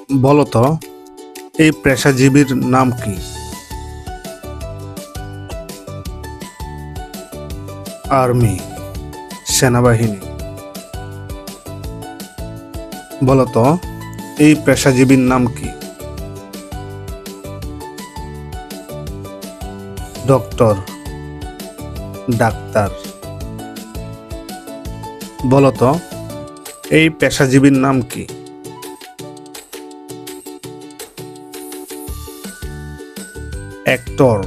বলতো এই পেশাজীবীর নাম কি? আর্মি, সেনাবাহিনী। বলতো এই পেশাজীবীর নাম কি? Doctor, doctor. বলতো এই পেশাজীবীর নাম কি? অ্যাক্টর,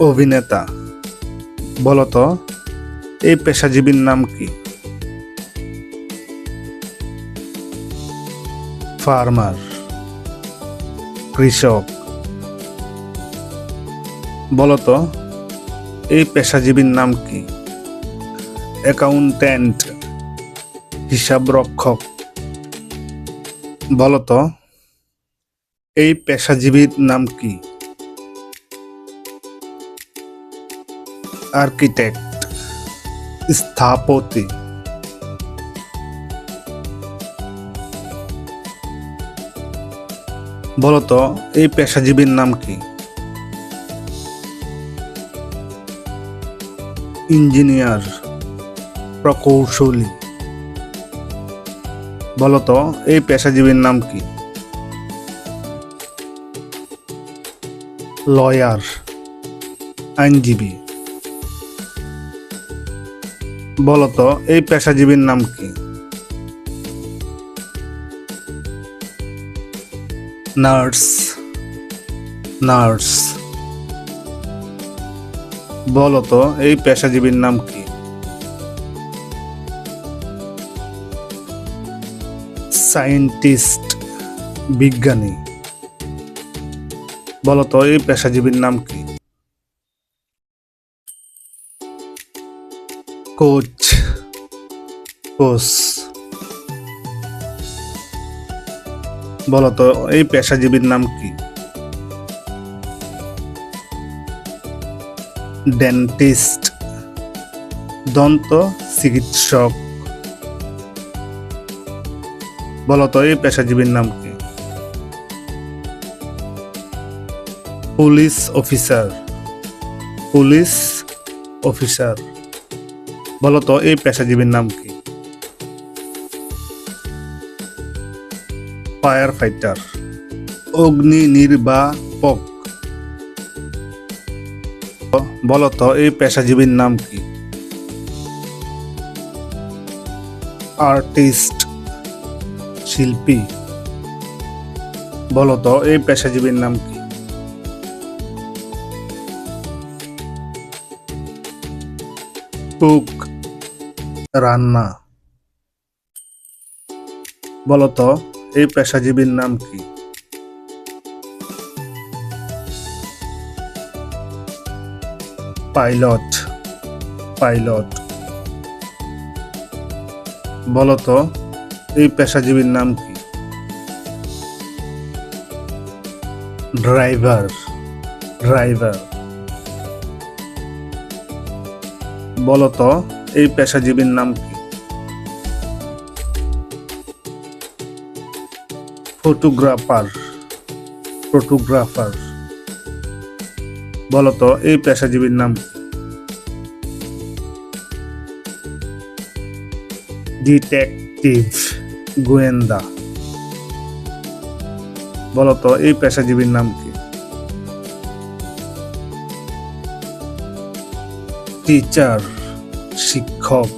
অভিনেতা। বলতো এই পেশাজীবীর নাম কি? ফার্মার, কৃষক। বলতো এই পেশাজীবীর নাম কি? অ্যাকাউন্ট্যান্ট, হিসাবরক্ষক। বলতো এই পেশাজীবীর নাম কি? আর্কিটেক্ট, স্থপতি। বলতো এই পেশাজীবীর নাম কি? ইঞ্জিনিয়ার, প্রকৌশলী। বলতো এই পেশাজীবীর নাম কি? লয়ার, আইনজীবী। বলতো এই পেশাজীবীর নাম কি? Nurse, nurse. বলতো এই পেশাজীবীর নাম কি? সায়েন্টিস্ট, বিজ্ঞানী। বলতো এই পেশাজীবীর নাম কি? Coach, coach. বলতো এই পেশাজীবীর নাম কি? ডেন্টিস্ট, দন্ত চিকিৎসক। বলতো এই পেশাজীবীর নাম কি? Police officer, police officer. বলতো এই পেশাজীবীর নাম কি? ফায়ার ফাইটার, অগ্নি নির্বাপক। বলতো এই পেশাজীবীর নাম কি? আর্টিস্ট, শিল্পী। বলতো এই পেশাজীবীর নাম কি? কুক, রান্না। বলতো এই পেশাজীবীর নাম কি? Pilot, pilot. বলতো এই পেশাজীবীর নাম কি? Driver, driver. বলতো এই পেশাজীবীর নাম কি? Photographer, photographer. বলতো এই পেশাজীবীর নাম কি? ডিটেকটিভ, গোয়েন্দা। বলতো এই পেশাজীবীর নাম কি? টিচার, শিক্ষক।